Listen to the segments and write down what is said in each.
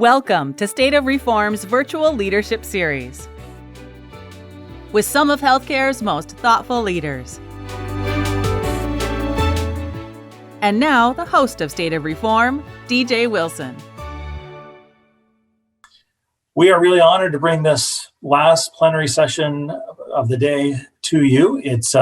Welcome to State of Reform's virtual leadership series with some of healthcare's most thoughtful leaders. And now, the host of State of Reform, DJ Wilson. We are really honored to bring this last plenary session of the day to you. It's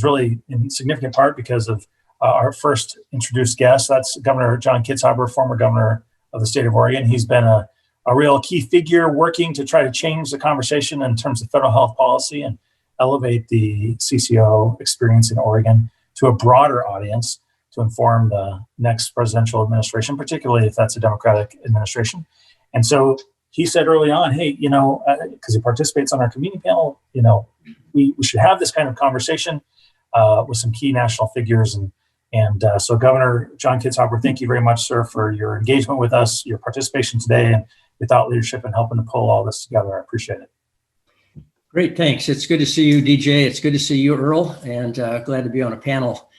really in significant part because of our first introduced guest. That's Governor John Kitzhaber, former governor of the state of Oregon. He's been a real key figure working to try to change the conversation in terms of federal health policy and elevate the CCO experience in Oregon to a broader audience to inform the next presidential administration, particularly if that's a Democratic administration. And so he said early on, hey, because he participates on our community panel, we should have this kind of conversation with some key national figures. And so Governor John Kitzhaber, thank you very much, sir, for your engagement with us, your participation today, and your thought leadership in helping to pull all this together. I appreciate it. Great, thanks. It's good to see you, DJ. It's good to see you, Earl, and glad to be on a panel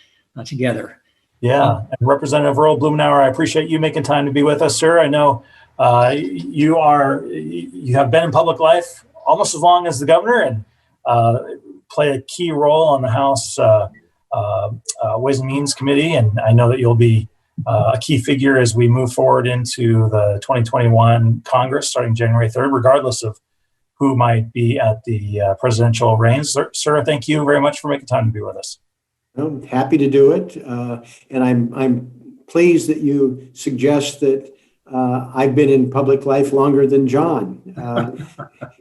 together. Yeah, and Representative Earl Blumenauer, I appreciate you making time to be with us, sir. I know you have been in public life almost as long as the governor and play a key role on the House Ways and Means Committee, and I know that you'll be a key figure as we move forward into the 2021 Congress starting January 3rd, regardless of who might be at the presidential reins. Sir, thank you very much for making time to be with us. I'm happy to do it, and I'm pleased that you suggest that I've been in public life longer than John.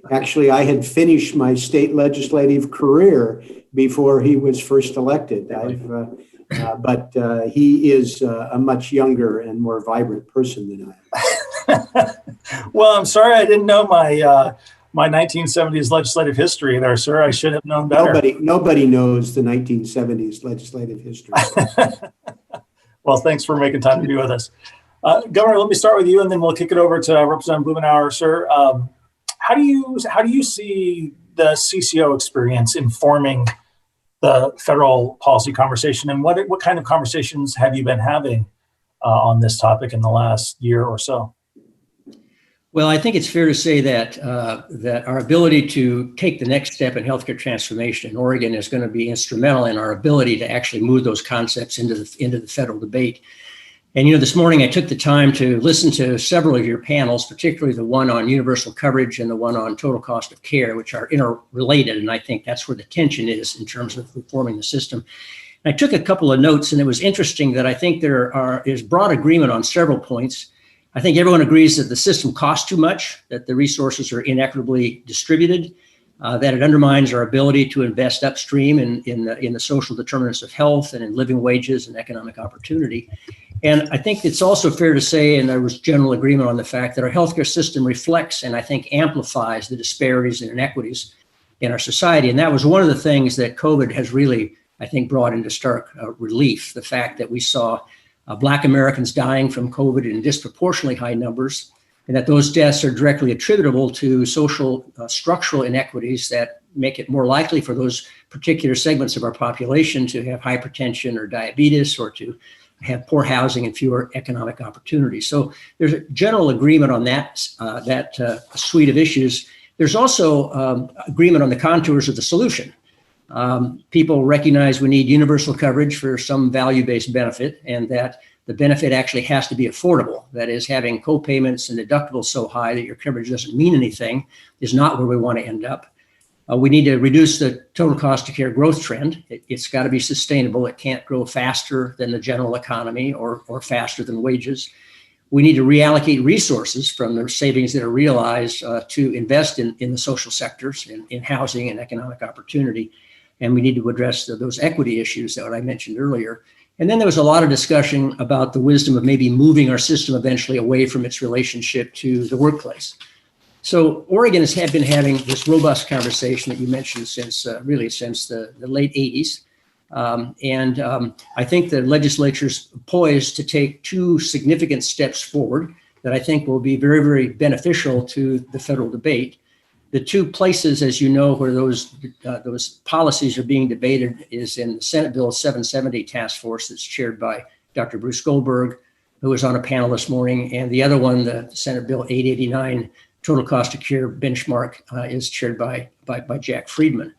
Actually, I had finished my state legislative career before he was first elected. But he is a much younger and more vibrant person than I am. Well, I'm sorry I didn't know my 1970s legislative history there, sir. I should have known better. Nobody knows the 1970s legislative history. Well, thanks for making time to be with us. Governor, let me start with you, and then we'll kick it over to Representative Blumenauer, sir. How do you see the CCO experience informing the federal policy conversation, and what kind of conversations have you been having on this topic in the last year or so? Well, I think it's fair to say that that our ability to take the next step in healthcare transformation in Oregon is going to be instrumental in our ability to actually move those concepts into the federal debate. And, this morning I took the time to listen to several of your panels, particularly the one on universal coverage and the one on total cost of care, which are interrelated. And I think that's where the tension is in terms of reforming the system. And I took a couple of notes, and it was interesting that I think there is broad agreement on several points. I think everyone agrees that the system costs too much, that the resources are inequitably distributed, that it undermines our ability to invest upstream in the social determinants of health and in living wages and economic opportunity. And I think it's also fair to say, and there was general agreement on the fact that our healthcare system reflects and I think amplifies the disparities and inequities in our society. And that was one of the things that COVID has really, I think, brought into stark relief, the fact that we saw Black Americans dying from COVID in disproportionately high numbers, and that those deaths are directly attributable to social structural inequities that make it more likely for those particular segments of our population to have hypertension or diabetes or to have poor housing and fewer economic opportunities. So there's a general agreement on that suite of issues. There's also agreement on the contours of the solution. People recognize we need universal coverage for some value-based benefit, and that the benefit actually has to be affordable. That is, having co-payments and deductibles so high that your coverage doesn't mean anything is not where we want to end up. We need to reduce the total cost of care growth trend. It's got to be sustainable. It can't grow faster than the general economy or faster than wages. We need to reallocate resources from the savings that are realized to invest in the social sectors, in housing and economic opportunity. And we need to address those equity issues that I mentioned earlier. And then there was a lot of discussion about the wisdom of maybe moving our system eventually away from its relationship to the workplace. So Oregon has been having this robust conversation that you mentioned since the late 80s. I think the legislature's poised to take two significant steps forward that I think will be very, very beneficial to the federal debate. The two places, as you know, where those policies are being debated is in the Senate Bill 770 task force that's chaired by Dr. Bruce Goldberg, who was on a panel this morning, and the other one, the Senate Bill 889, Total Cost of Care Benchmark, is chaired by Jack Friedman.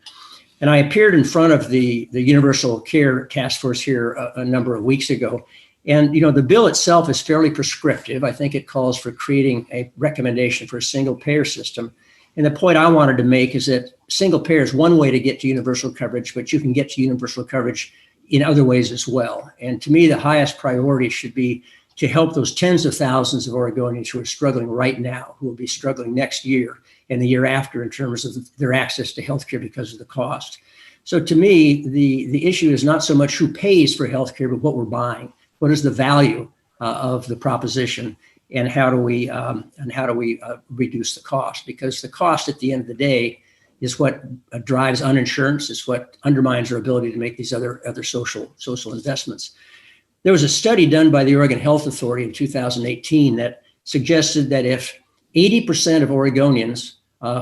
And I appeared in front of the Universal Care Task Force here a number of weeks ago. And, the bill itself is fairly prescriptive. I think it calls for creating a recommendation for a single payer system. And the point I wanted to make is that single payer is one way to get to universal coverage, but you can get to universal coverage in other ways as well. And to me, the highest priority should be to help those tens of thousands of Oregonians who are struggling right now, who will be struggling next year and the year after in terms of their access to healthcare because of the cost. So to me, the issue is not so much who pays for healthcare, but what we're buying. What is the value of the proposition, and how do we reduce the cost? Because the cost at the end of the day is what drives uninsurance. It's what undermines our ability to make these other social investments. There was a study done by the Oregon Health Authority in 2018 that suggested that if 80% of Oregonians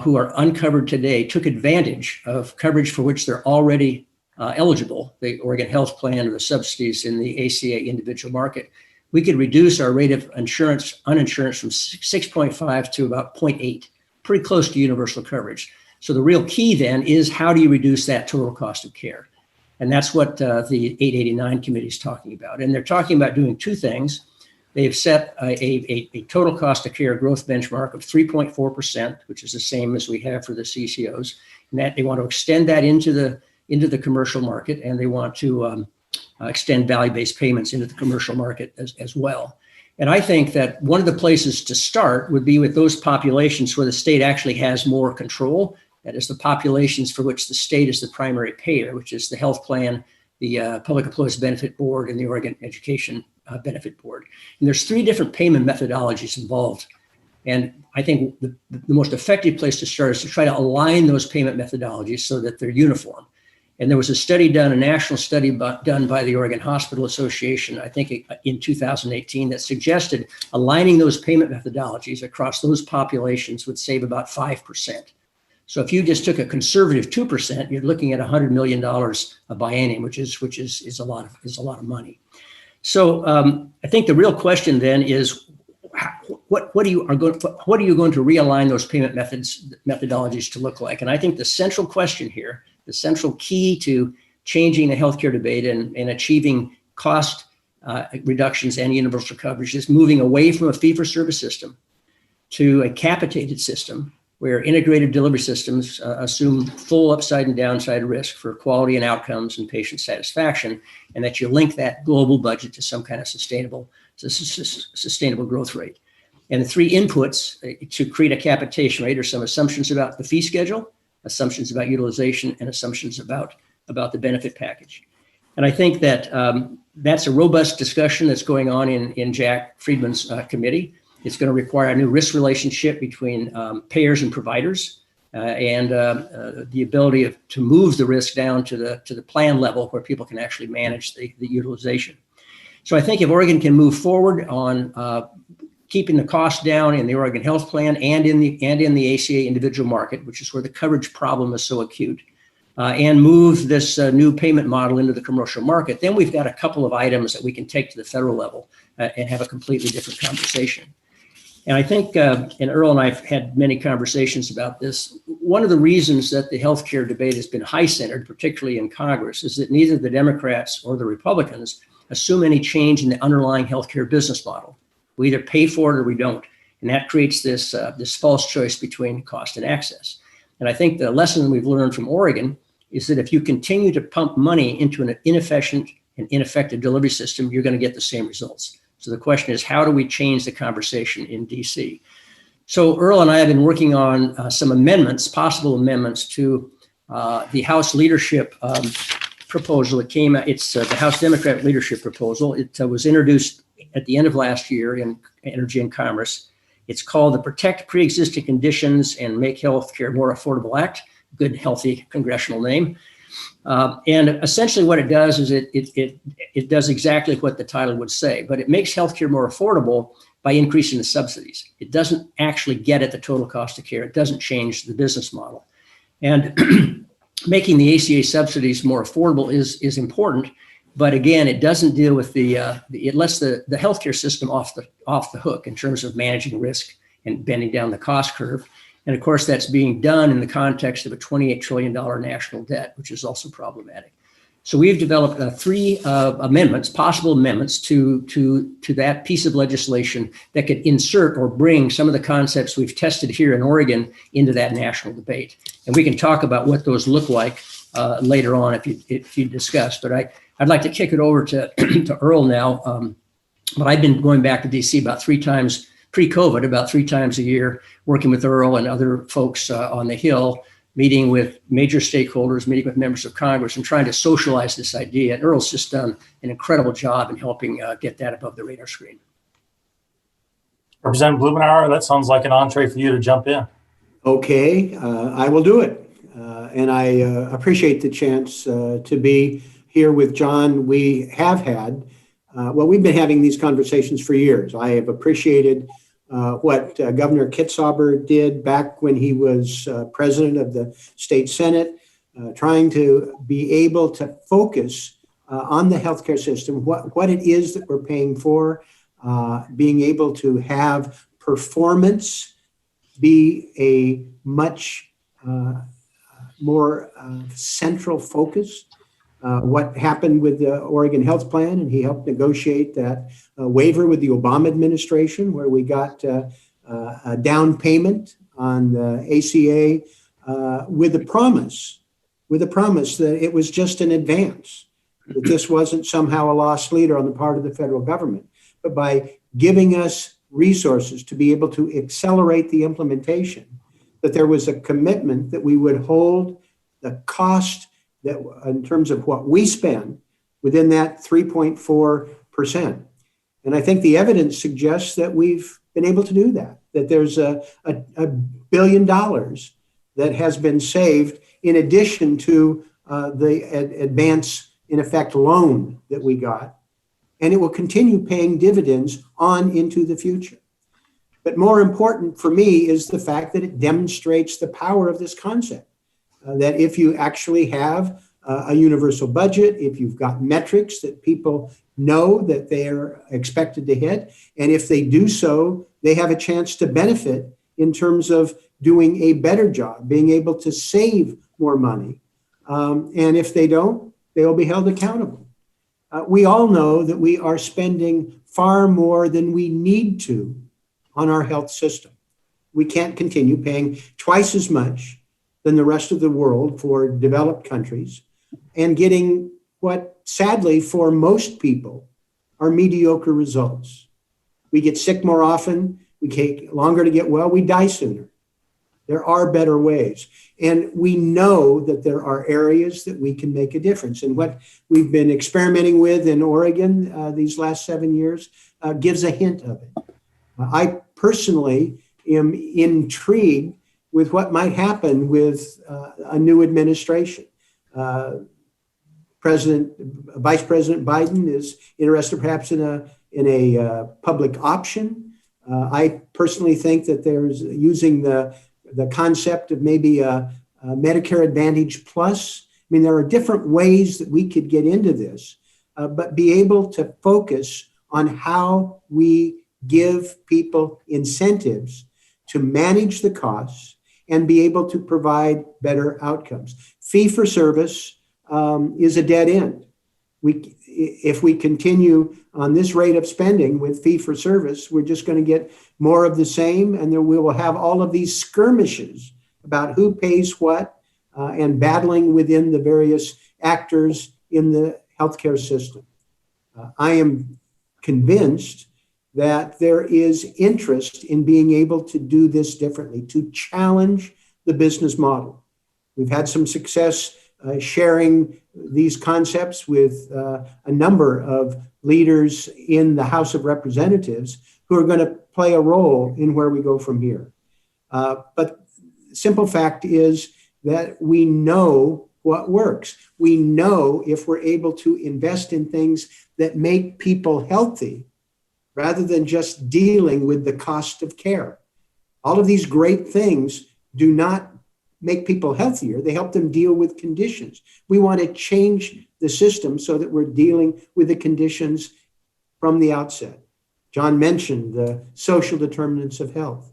who are uncovered today took advantage of coverage for which they're already eligible, the Oregon Health Plan or the subsidies in the ACA individual market, we could reduce our rate of uninsurance from 6.5 to about 0.8, pretty close to universal coverage. So the real key then is how do you reduce that total cost of care? And that's what the 889 committee is talking about. And they're talking about doing two things. They've set a total cost of care growth benchmark of 3.4%, which is the same as we have for the CCOs. And that they want to extend that into the commercial market, and they want to extend value-based payments into the commercial market as well. And I think that one of the places to start would be with those populations where the state actually has more control. That is the populations for which the state is the primary payer, which is the health plan, the Public Employees Benefit Board, and the Oregon Education Benefit Board. And there's three different payment methodologies involved. And I think the most effective place to start is to try to align those payment methodologies so that they're uniform. And there was a study done, a national study done by the Oregon Hospital Association, I think in 2018, that suggested aligning those payment methodologies across those populations would save about 5%. So if you just took a conservative 2%, you're looking at $100 million a biennium, which is a lot of money. So I think the real question then is, what are you going to realign those payment methodologies to look like? And I think the central question here, the central key to changing the healthcare debate and achieving cost reductions and universal coverage is moving away from a fee-for-service system to a capitated system where integrated delivery systems assume full upside and downside risk for quality and outcomes and patient satisfaction, and that you link that global budget to some kind of sustainable growth rate. And the three inputs to create a capitation rate are some assumptions about the fee schedule, assumptions about utilization, and assumptions about the benefit package. And I think that that's a robust discussion that's going on in Jack Friedman's committee. It's going to require a new risk relationship between payers and providers, and the ability to move the risk down to the plan level where people can actually manage the utilization. So I think if Oregon can move forward on keeping the cost down in the Oregon Health Plan and in the ACA individual market, which is where the coverage problem is so acute, and move this new payment model into the commercial market, then we've got a couple of items that we can take to the federal level and have a completely different conversation. And I think, and Earl and I have had many conversations about this, one of the reasons that the healthcare debate has been high-centered, particularly in Congress, is that neither the Democrats or the Republicans assume any change in the underlying healthcare business model. We either pay for it or we don't. And that creates this false choice between cost and access. And I think the lesson we've learned from Oregon is that if you continue to pump money into an inefficient and ineffective delivery system, you're going to get the same results. So the question is, how do we change the conversation in DC? So Earl and I have been working on some amendments, possible amendments to the House leadership proposal. It's the House Democrat leadership proposal. It was introduced at the end of last year in Energy and Commerce. It's called the Protect Pre-Existing Conditions and Make Healthcare More Affordable Act. Good, healthy congressional name. And essentially what it does is it does exactly what the title would say, but it makes healthcare more affordable by increasing the subsidies. It doesn't actually get at the total cost of care. It doesn't change the business model. And making the ACA subsidies more affordable is important. But again, it doesn't deal with it lets the healthcare system off the hook in terms of managing risk and bending down the cost curve. And of course, that's being done in the context of a $28 trillion national debt, which is also problematic. So we've developed three possible amendments to that piece of legislation that could insert or bring some of the concepts we've tested here in Oregon into that national debate. And we can talk about what those look like later on if you discuss. But I'd like to kick it over to to Earl now. But I've been going back to DC about 3 times pre-COVID, about 3 times a year, working with Earl and other folks on the Hill, meeting with major stakeholders, meeting with members of Congress, and trying to socialize this idea. And Earl's just done an incredible job in helping get that above the radar screen. Representative Blumenauer, that sounds like an entree for you to jump in. Okay, I will do it. And I appreciate the chance to be here with John. We have had, we've been having these conversations for years. I have appreciated what Governor Kitzhaber did back when he was president of the state Senate, trying to be able to focus on the healthcare system, what it is that we're paying for, being able to have performance be a much more central focus. What happened with the Oregon Health Plan, and he helped negotiate that waiver with the Obama administration, where we got a down payment on the ACA with the promise that it was just an advance, that this wasn't somehow a lost leader on the part of the federal government, but by giving us resources to be able to accelerate the implementation, that there was a commitment that we would hold the cost that in terms of what we spend within that 3.4%. And I think the evidence suggests that we've been able to do that there's a $1 billion that has been saved in addition to the advance, in effect, loan that we got. And it will continue paying dividends on into the future. But more important for me is the fact that it demonstrates the power of this concept. That if you actually have a universal budget, if you've got metrics that people know that they are expected to hit, and if they do so, they have a chance to benefit in terms of doing a better job, being able to save more money. And if they don't, they'll be held accountable. We all know that we are spending far more than we need to on our health system. We can't continue paying twice as much than the rest of the world for developed countries and getting what, sadly, for most people are mediocre results. We get sick more often, we take longer to get well, we die sooner. There are better ways. And we know that there are areas that we can make a difference. And what we've been experimenting with in Oregon these last 7 years gives a hint of it. I personally am intrigued with what might happen with a new administration. Vice President Biden is interested perhaps in a public option. I personally think that there's using the concept of maybe a Medicare Advantage Plus. I mean, there are different ways that we could get into this, but be able to focus on how we give people incentives to manage the costs and be able to provide better outcomes. Fee for service is a dead end. If we continue on this rate of spending with fee for service, we're just going to get more of the same, and then we will have all of these skirmishes about who pays what and battling within the various actors in the healthcare system. I am convinced that there is interest in being able to do this differently, to challenge the business model. We've had some success sharing these concepts with a number of leaders in the House of Representatives who are going to play a role in where we go from here. But the simple fact is that we know what works. We know if we're able to invest in things that make people healthy, rather than just dealing with the cost of care. All of these great things do not make people healthier. They help them deal with conditions. We want to change the system so that we're dealing with the conditions from the outset. John mentioned the social determinants of health.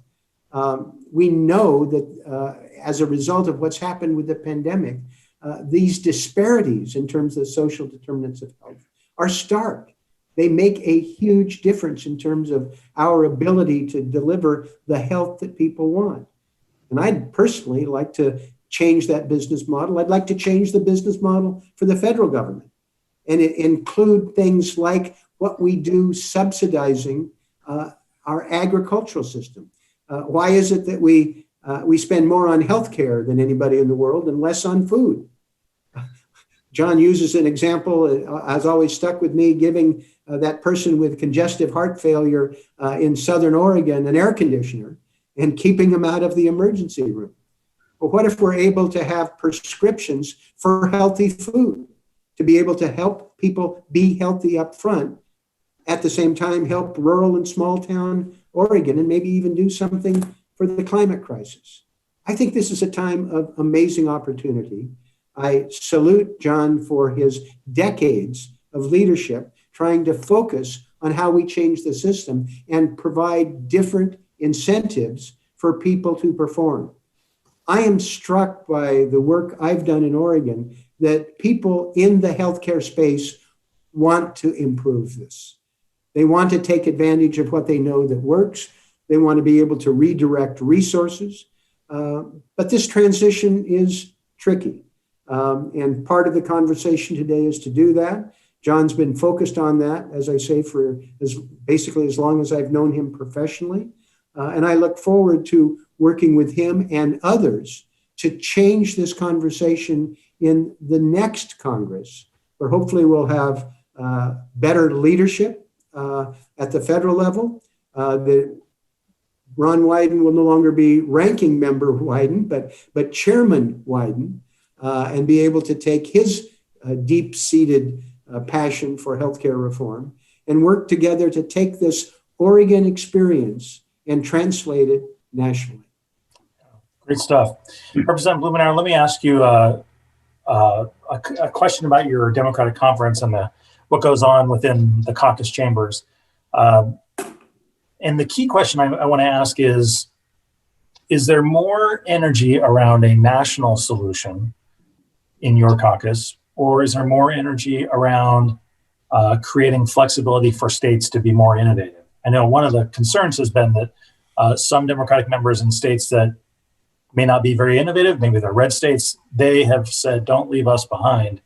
We know that as a result of what's happened with the pandemic, these disparities in terms of social determinants of health are stark. They make a huge difference in terms of our ability to deliver the health that people want. And I'd personally like to change that business model. I'd like to change the business model for the federal government and include things like what we do subsidizing our agricultural system. Why is it that we spend more on healthcare than anybody in the world and less on food? John uses an example, has always stuck with me, giving that person with congestive heart failure in Southern Oregon an air conditioner and keeping them out of the emergency room. But what if we're able to have prescriptions for healthy food, to be able to help people be healthy up front, at the same time help rural and small town Oregon, and maybe even do something for the climate crisis? I think this is a time of amazing opportunity. I salute John for his decades of leadership, trying to focus on how we change the system and provide different incentives for people to perform. I am struck by the work I've done in Oregon that people in the healthcare space want to improve this. They want to take advantage of what they know that works. They want to be able to redirect resources. But this transition is tricky. And part of the conversation today is to do that. John's been focused on that, as I say, for basically as long as I've known him professionally. And I look forward to working with him and others to change this conversation in the next Congress, where hopefully we'll have better leadership at the federal level. That Ron Wyden will no longer be ranking member Wyden, but Chairman Wyden, and be able to take his deep-seated passion for healthcare reform and work together to take this Oregon experience and translate it nationally. Great stuff. Representative Blumenauer, let me ask you a question about your Democratic conference and what goes on within the caucus chambers. And the key question I want to ask is there more energy around a national solution in your caucus, or is there more energy around creating flexibility for states to be more innovative? I know one of the concerns has been that some Democratic members in states that may not be very innovative, maybe they're red states, they have said, don't leave us behind.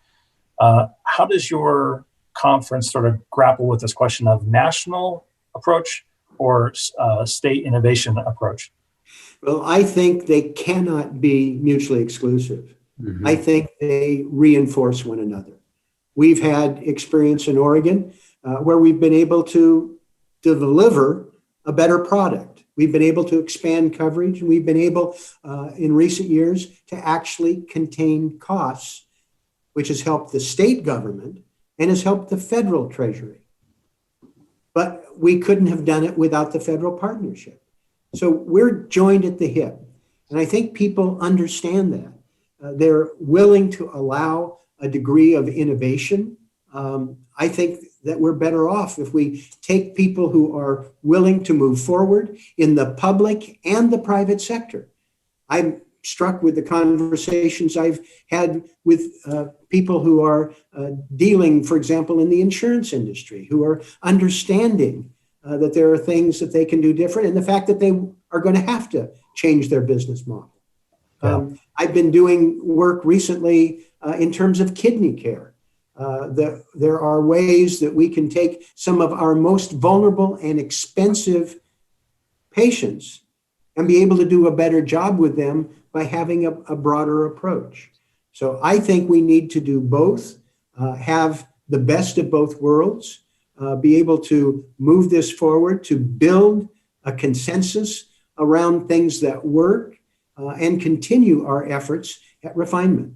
How does your conference sort of grapple with this question of national approach or state innovation approach? Well, I think they cannot be mutually exclusive. Mm-hmm. I think they reinforce one another. We've had experience in Oregon where we've been able to deliver a better product. We've been able to expand coverage, and we've been able in recent years to actually contain costs, which has helped the state government and has helped the federal treasury. But we couldn't have done it without the federal partnership. So we're joined at the hip. And I think people understand that. They're willing to allow a degree of innovation. I think that we're better off if we take people who are willing to move forward in the public and the private sector. I'm struck with the conversations I've had with people who are dealing, for example, in the insurance industry, who are understanding that there are things that they can do different, and the fact that they are going to have to change their business model. I've been doing work recently in terms of kidney care. There are ways that we can take some of our most vulnerable and expensive patients and be able to do a better job with them by having a broader approach. So I think we need to do both, have the best of both worlds, be able to move this forward, to build a consensus around things that work, and continue our efforts at refinement.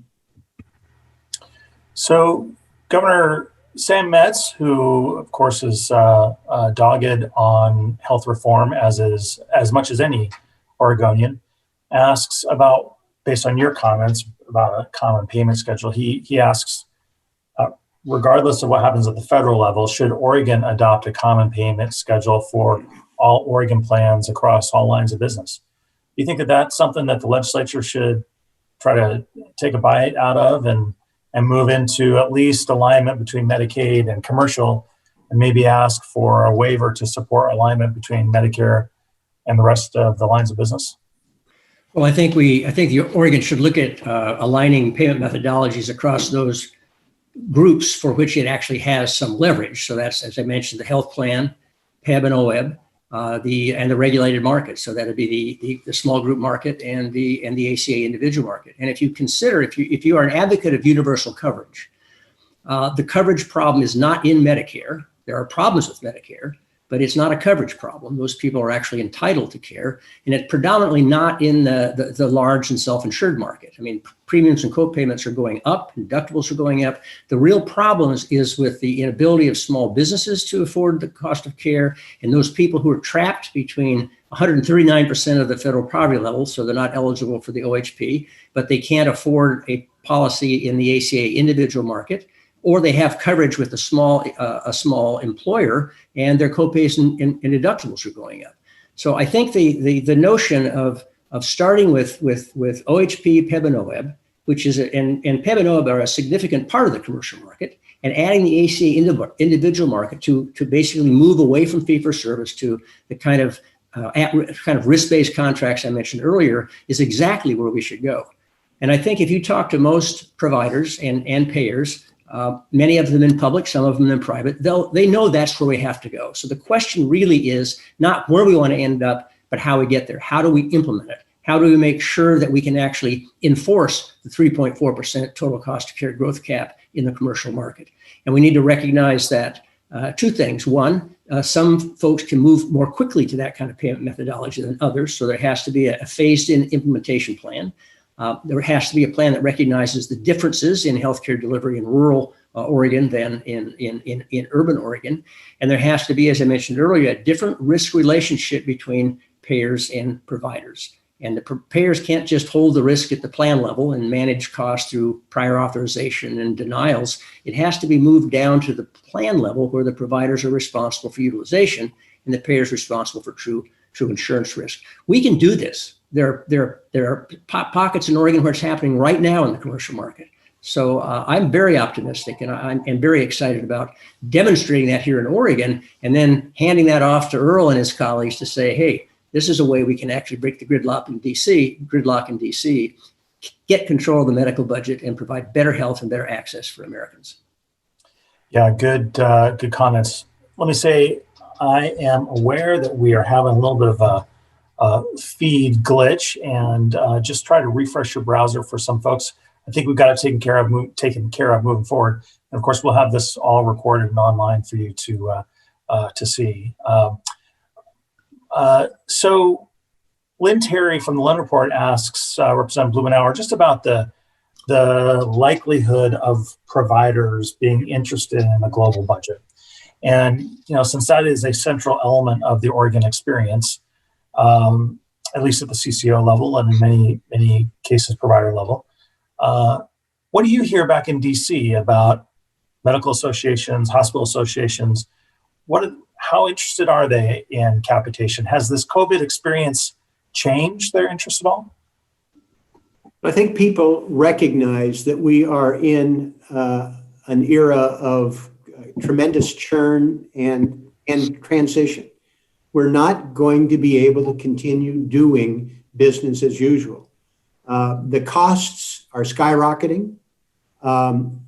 So Governor Sam Metz, who of course is dogged on health reform as much as any Oregonian, asks about based on your comments about a common payment schedule, he asks, regardless of what happens at the federal level, should Oregon adopt a common payment schedule for all Oregon plans across all lines of business? Do you think that that's something that the legislature should try to take a bite out of and move into at least alignment between Medicaid and commercial, and maybe ask for a waiver to support alignment between Medicare and the rest of the lines of business? Well, I think the Oregon should look at aligning payment methodologies across those groups for which it actually has some leverage. So that's, as I mentioned, the health plan, PEB and OEB, and the regulated market. So that'd be the small group market and the ACA individual market. And if you consider, if you are an advocate of universal coverage, the coverage problem is not in Medicare. There are problems with Medicare, but it's not a coverage problem. Those people are actually entitled to care, and it's predominantly not in the large and self-insured market. I mean, premiums and co-payments are going up, deductibles are going up. The real problem is with the inability of small businesses to afford the cost of care, and those people who are trapped between 139% of the federal poverty level, so they're not eligible for the OHP, but they can't afford a policy in the ACA individual market, or they have coverage with a small employer, and their copays and deductibles are going up. So I think the notion of starting with OHP, PEB, and OEB, which is and PEB and OEB are a significant part of the commercial market, and adding the ACA individual market to basically move away from fee for service to the kind of risk-based contracts I mentioned earlier is exactly where we should go. And I think if you talk to most providers and payers, many of them in public, some of them in private, they know that's where we have to go. So the question really is not where we want to end up, but how we get there. How do we implement it? How do we make sure that we can actually enforce the 3.4% total cost of care growth cap in the commercial market? And we need to recognize that two things. One, some folks can move more quickly to that kind of payment methodology than others. So there has to be a phased-in implementation plan. There has to be a plan that recognizes the differences in healthcare delivery in rural Oregon than in urban Oregon. And there has to be, as I mentioned earlier, a different risk relationship between payers and providers. And the payers can't just hold the risk at the plan level and manage costs through prior authorization and denials. It has to be moved down to the plan level where the providers are responsible for utilization and the payers responsible for true insurance risk. We can do this. There are pockets in Oregon where it's happening right now in the commercial market. So I'm very optimistic, and I'm very excited about demonstrating that here in Oregon, and then handing that off to Earl and his colleagues to say, hey, this is a way we can actually break the gridlock in DC, get control of the medical budget, and provide better health and better access for Americans. Yeah, good comments. Let me say, I am aware that we are having a little bit of a feed glitch, and just try to refresh your browser for some folks. I think we've got it taken care of moving forward. And of course, we'll have this all recorded and online for you to see. So Lynn Terry from the Lynn Report asks Representative Blumenauer just about the likelihood of providers being interested in a global budget. And, since that is a central element of the Oregon experience, at least at the CCO level and in many cases provider level, what do you hear back in DC about medical associations, hospital associations? How interested are they in capitation? Has this COVID experience changed their interest at all? I think people recognize that we are in an era of tremendous churn and transition. We're not going to be able to continue doing business as usual. The costs are skyrocketing.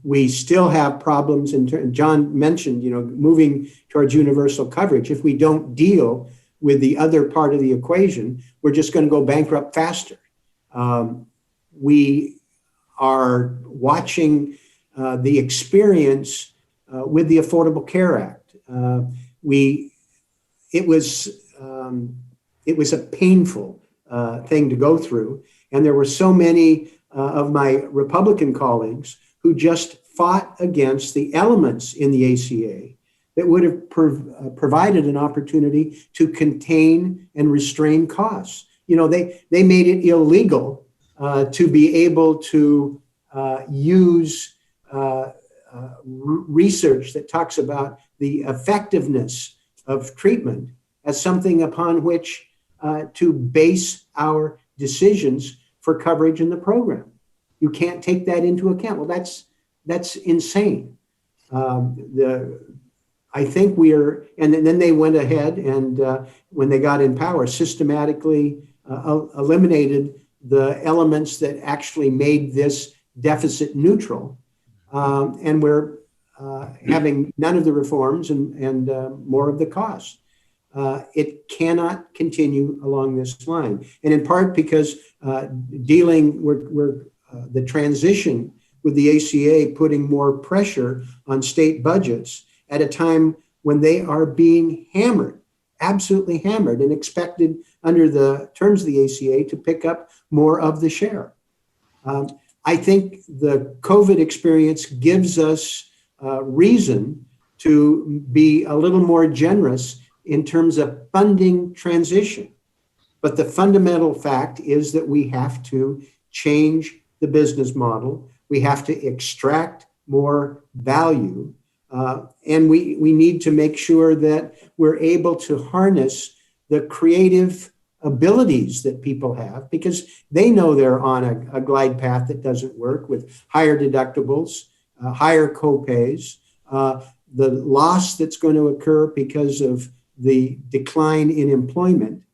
We still have problems, and John mentioned, moving towards universal coverage. If we don't deal with the other part of the equation, we're just going to go bankrupt faster. We are watching the experience with the Affordable Care Act. It was a painful thing to go through, and there were so many of my Republican colleagues who just fought against the elements in the ACA that would have provided an opportunity to contain and restrain costs. They made it illegal to be able to use research that talks about the effectiveness of treatment as something upon which to base our decisions for coverage in the program. You can't take that into account. Well, that's insane. I think and then they went ahead and when they got in power, systematically eliminated the elements that actually made this deficit neutral. And we're having none of the reforms and more of the costs. It cannot continue along this line. And in part because the transition with the ACA putting more pressure on state budgets at a time when they are being hammered, absolutely hammered, and expected under the terms of the ACA to pick up more of the share. I think the COVID experience gives us reason to be a little more generous in terms of funding transition. But the fundamental fact is that we have to change the business model. We have to extract more value. And we need to make sure that we're able to harness the creative abilities that people have, because they know they're on a glide path that doesn't work, with higher deductibles, higher co-pays, the loss that's going to occur because of the decline in employment,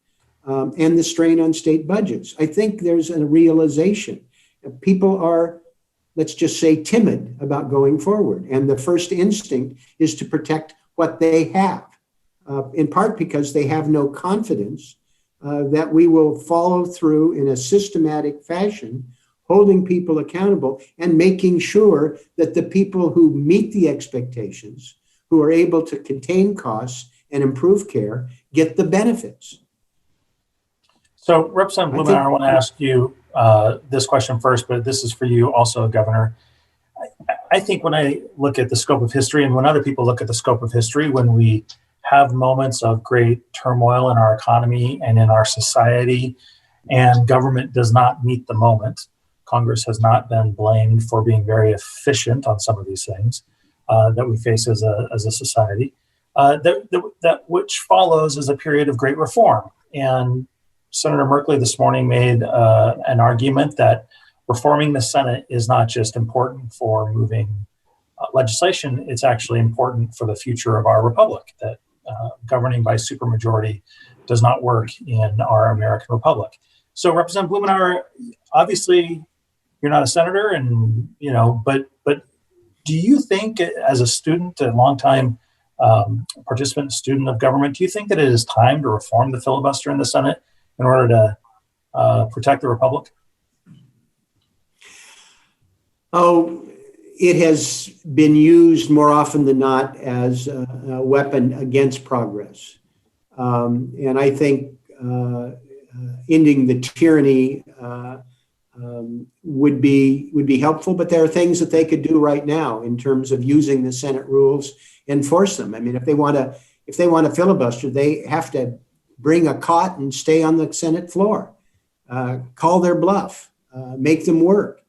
and the strain on state budgets. I think there's a realization. People are, let's just say, timid about going forward. And the first instinct is to protect what they have, in part because they have no confidence that we will follow through in a systematic fashion, holding people accountable and making sure that the people who meet the expectations, who are able to contain costs and improve care, get the benefits. So, Representative Blumenauer, I want to ask you this question first, but this is for you also, Governor. I think when I look at the scope of history, and when other people look at the scope of history, when we have moments of great turmoil in our economy and in our society, and government does not meet the moment, Congress has not been blamed for being very efficient on some of these things that we face as a society. That which follows is a period of great reform. And Senator Merkley this morning made an argument that reforming the Senate is not just important for moving legislation, it's actually important for the future of our republic, that governing by supermajority does not work in our American republic. So, Representative Blumenauer, obviously you're not a senator, and but do you think, as a student, a longtime participant, student of government, do you think that it is time to reform the filibuster in the Senate in order to protect the republic? Oh, it has been used more often than not as a weapon against progress. And I think ending the tyranny would be helpful, but there are things that they could do right now in terms of using the Senate rules, enforce them. I mean, if they want to filibuster, they have to bring a cot and stay on the Senate floor, call their bluff, make them work.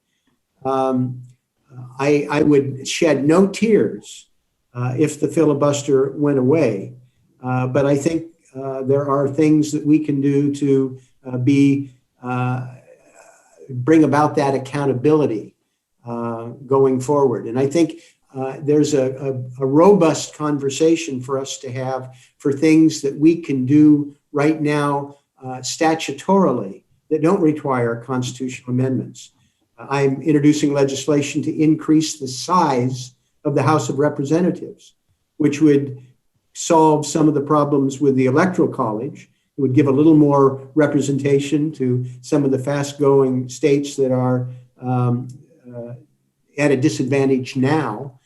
I would shed no tears if the filibuster went away, but I think there are things that we can do to bring about that accountability going forward. And I think there's a robust conversation for us to have for things that we can do right now statutorily that don't require constitutional amendments. I'm introducing legislation to increase the size of the House of Representatives, which would solve some of the problems with the Electoral College. It would give a little more representation to some of the fast-growing states that are at a disadvantage now.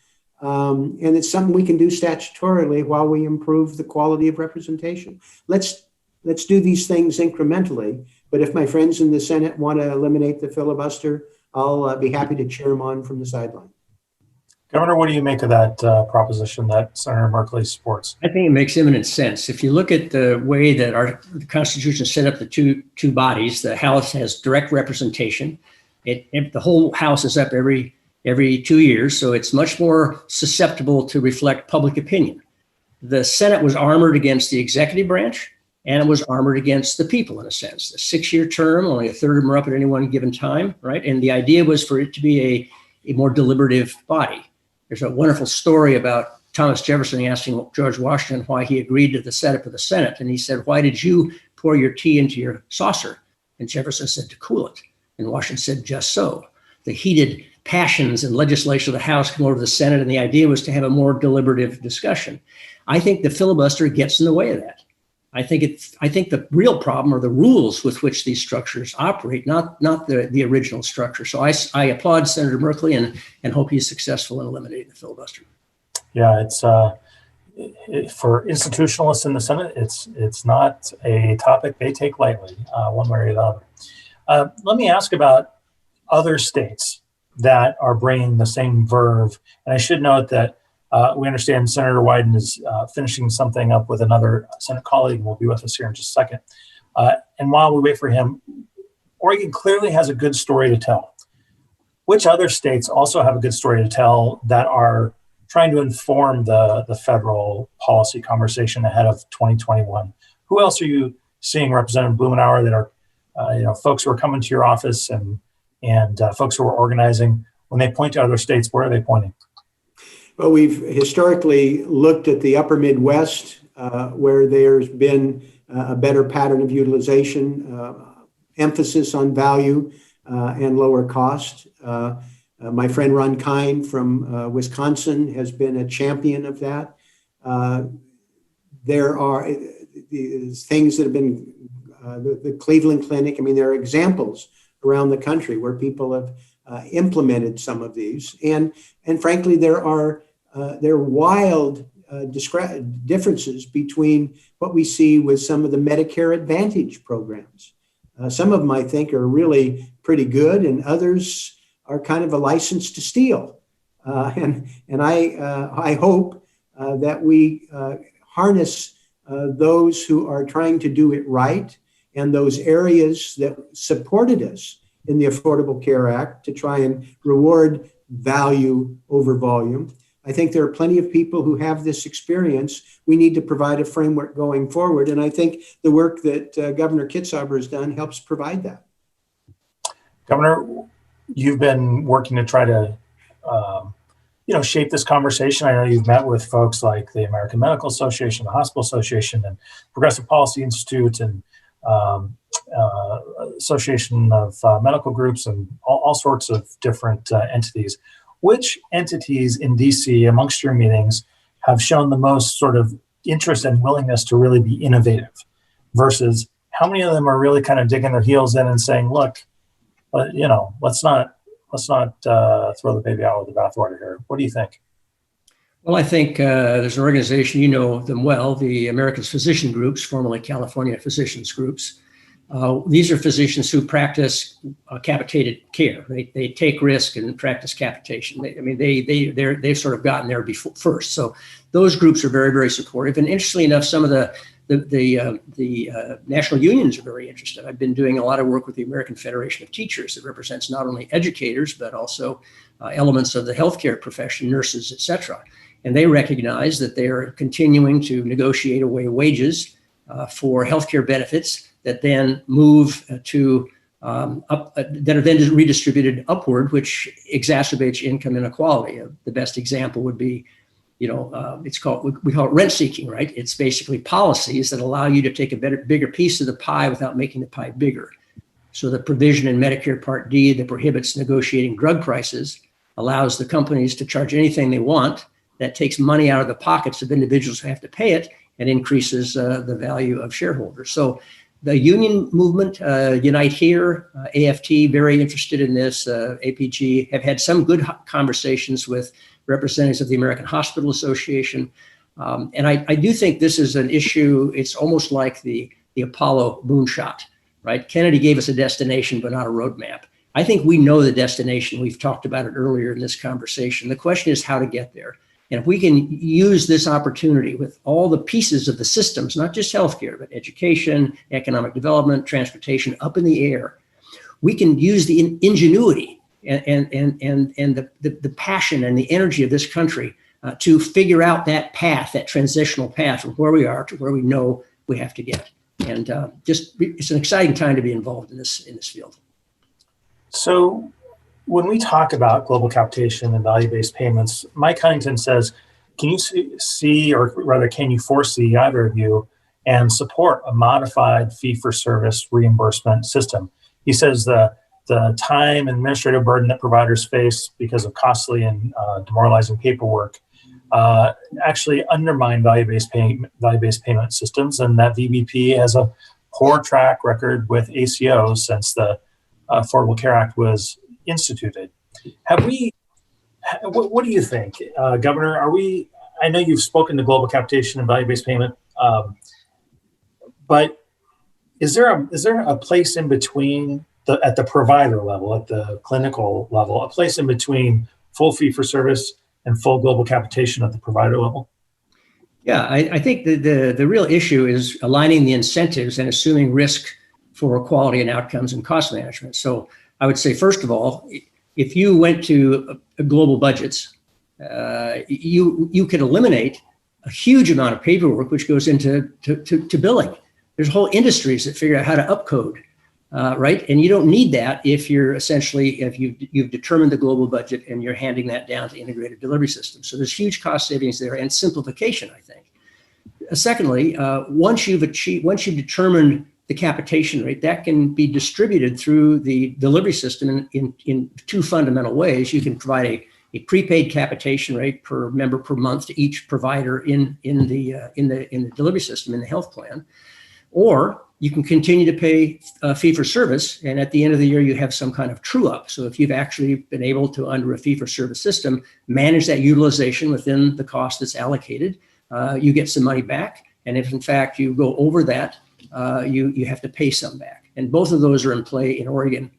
And it's something we can do statutorily while we improve the quality of representation. Let's do these things incrementally. But if my friends in the Senate want to eliminate the filibuster, I'll be happy to cheer them on from the sideline. Governor, what do you make of that proposition that Senator Merkley supports? I think it makes eminent sense. If you look at the way that our Constitution set up the two bodies, the House has direct representation. The whole House is up every 2 years, so it's much more susceptible to reflect public opinion. The Senate was armored against the executive branch, and it was armored against the people in a sense. A 6-year term, only a third of them are up at any one given time, right? And the idea was for it to be a more deliberative body. There's a wonderful story about Thomas Jefferson asking George Washington why he agreed to the setup of the Senate. And he said, "Why did you pour your tea into your saucer?" And Jefferson said, "To cool it." And Washington said, "Just so." The heated passions and legislation of the House come over to the Senate, and the idea was to have a more deliberative discussion. I think the filibuster gets in the way of that. I think the real problem are the rules with which these structures operate, not the original structure. So I applaud Senator Merkley and hope he's successful in eliminating the filibuster. Yeah, it's for institutionalists in the Senate, it's not a topic they take lightly, one way or the other. Let me ask about other states that are bringing the same verve. And I should note that we understand Senator Wyden is finishing something up with another Senate colleague who will be with us here in just a second. And while we wait for him, Oregon clearly has a good story to tell. Which other states also have a good story to tell that are trying to inform the federal policy conversation ahead of 2021? Who else are you seeing, Representative Blumenauer, that are folks who are coming to your office and folks who are organizing? When they point to other states, where are they pointing? Well, we've historically looked at the upper Midwest, where there's been a better pattern of utilization, emphasis on value and lower cost. My friend Ron Kine from Wisconsin has been a champion of that. There are things that have been, the Cleveland Clinic, I mean, there are examples around the country where people have implemented some of these. And frankly, there are wild differences between what we see with some of the Medicare Advantage programs. Some of them I think are really pretty good, and others are kind of a license to steal. And I hope that we harness those who are trying to do it right, and those areas that supported us in the Affordable Care Act to try and reward value over volume. I think there are plenty of people who have this experience. We need to provide a framework going forward. And I think the work that Governor Kitzhaber has done helps provide that. Governor, you've been working to try to shape this conversation. I know you've met with folks like the American Medical Association, the Hospital Association, and Progressive Policy Institute, and Association of Medical Groups, and all sorts of different entities. Which entities in DC amongst your meetings have shown the most sort of interest and willingness to really be innovative, versus how many of them are really kind of digging their heels in and saying, look, let's not throw the baby out with the bathwater here? What do you think? Well, I think there's an organization, you know them well, the American Physician Groups, formerly California Physicians Groups. These are physicians who practice capitated care. They take risk and practice capitation. They've sort of gotten there before first. So those groups are very, very supportive. And interestingly enough, some of the national unions are very interested. I've been doing a lot of work with the American Federation of Teachers that represents not only educators, but also elements of the healthcare profession, nurses, et cetera. And they recognize that they are continuing to negotiate away wages for healthcare benefits that then move to that are then redistributed upward, which exacerbates income inequality. The best example would be, we call it rent seeking, right? It's basically policies that allow you to take a bigger piece of the pie without making the pie bigger. So the provision in Medicare Part D that prohibits negotiating drug prices allows the companies to charge anything they want. That takes money out of the pockets of individuals who have to pay it and increases the value of shareholders. So the union movement, Unite Here, AFT, very interested in this, APG, have had some good conversations with representatives of the American Hospital Association. And I do think this is an issue. It's almost like the Apollo moonshot, right? Kennedy gave us a destination, but not a roadmap. I think we know the destination. We've talked about it earlier in this conversation. The question is how to get there. And if we can use this opportunity with all the pieces of the systems, not just healthcare, but education, economic development, transportation, up in the air, we can use the ingenuity and the passion and the energy of this country to figure out that path, that transitional path from where we are to where we know we have to get. And it's an exciting time to be involved in this field. So when we talk about global capitation and value-based payments, Mike Huntington says, can you see, or rather, can you foresee, either of you, and support a modified fee-for-service reimbursement system? He says the time and administrative burden that providers face because of costly and demoralizing paperwork actually undermine value-based payment systems, and that VBP has a poor track record with ACO since the Affordable Care Act was instituted. What do you think, Governor? I know you've spoken to global capitation and value-based payment, but is there a place in between at the provider level, at the clinical level, a place in between full fee-for-service and full global capitation at the provider level? Yeah, I think the real issue is aligning the incentives and assuming risk for quality and outcomes and cost management. So I would say, first of all, if you went to global budgets, you could eliminate a huge amount of paperwork which goes into billing. There's whole industries that figure out how to upcode, right? And you don't need that if you've determined the global budget and you're handing that down to integrated delivery systems. So there's huge cost savings there and simplification, I think. Secondly, once you've determined the capitation rate, that can be distributed through the delivery system in two fundamental ways. You can provide a prepaid capitation rate per member per month to each provider in the delivery system, in the health plan, or you can continue to pay fee for service, and at the end of the year you have some kind of true up. So if you've actually been able to, under a fee for service system, manage that utilization within the cost that's allocated, you get some money back. And if in fact you go over that, you have to pay some back. And both of those are in play in Oregon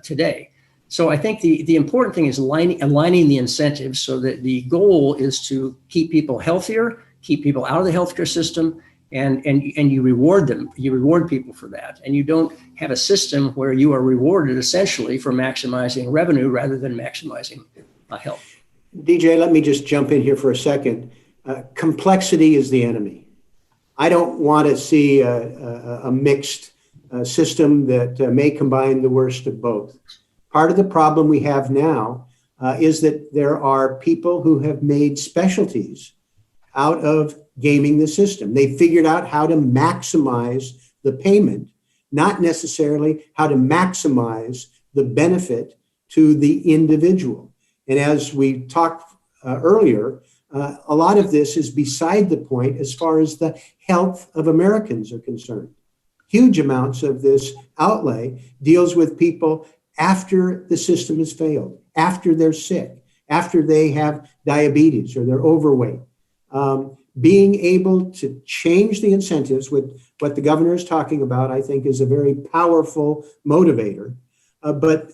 today. So I think the important thing is aligning the incentives so that the goal is to keep people healthier, keep people out of the healthcare system, and you reward them. You reward people for that. And you don't have a system where you are rewarded essentially for maximizing revenue rather than maximizing health. DJ, let me just jump in here for a second. Complexity is the enemy. I don't want to see a mixed system that may combine the worst of both. Part of the problem we have now is that there are people who have made specialties out of gaming the system. They figured out how to maximize the payment, not necessarily how to maximize the benefit to the individual. And as we talked earlier, a lot of this is beside the point as far as the health of Americans are concerned. Huge amounts of this outlay deals with people after the system has failed, after they're sick, after they have diabetes or they're overweight. Being able to change the incentives with what the governor is talking about, I think, is a very powerful motivator. But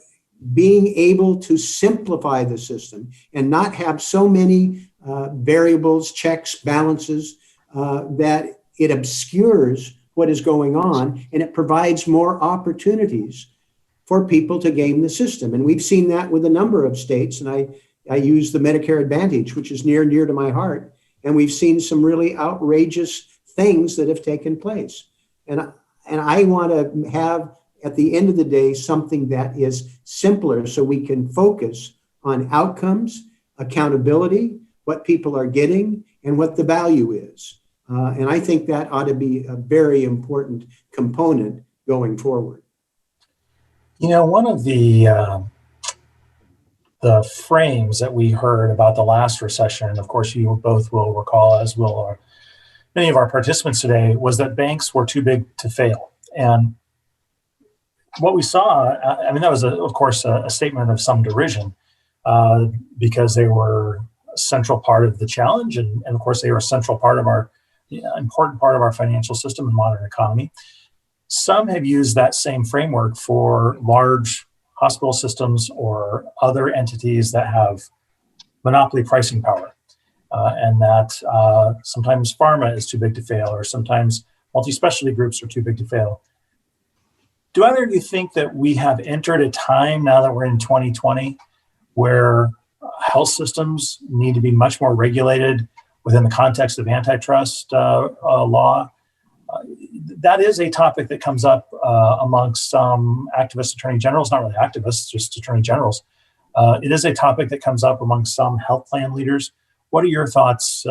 being able to simplify the system and not have so many variables, checks, balances, that it obscures what is going on, and it provides more opportunities for people to game the system. And we've seen that with a number of states, and I use the Medicare Advantage, which is near and dear to my heart, and we've seen some really outrageous things that have taken place. And I want to have, at the end of the day, something that is simpler so we can focus on outcomes, accountability, what people are getting, and what the value is. And I think that ought to be a very important component going forward. You know, one of the frames that we heard about the last recession, and of course you both will recall, as will many of our participants today, was that banks were too big to fail. And what we saw, I mean, that was, of course, a statement of some derision because they were a central part of the challenge. And of course, they were a central part of important part of our financial system and modern economy. Some have used that same framework for large hospital systems or other entities that have monopoly pricing power, and that sometimes pharma is too big to fail, or sometimes multi-specialty groups are too big to fail. Do either of you think that we have entered a time now that we're in 2020 where health systems need to be much more regulated within the context of antitrust law? That is a topic that comes up amongst some activist attorney generals, not really activists, just attorney generals. It is a topic that comes up among some health plan leaders. What are your thoughts,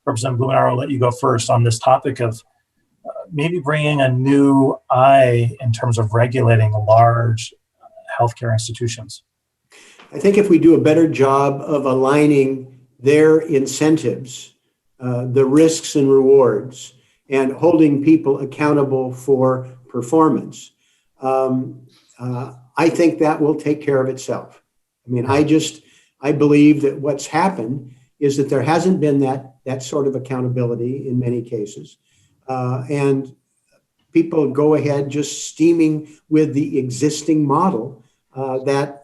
Representative Blumenauer? I'll let you go first on this topic of maybe bringing a new eye in terms of regulating large healthcare institutions. I think if we do a better job of aligning their incentives, the risks and rewards, and holding people accountable for performance, I think that will take care of itself. I mean, I believe that what's happened is that there hasn't been that sort of accountability in many cases. And people go ahead just steaming with the existing model that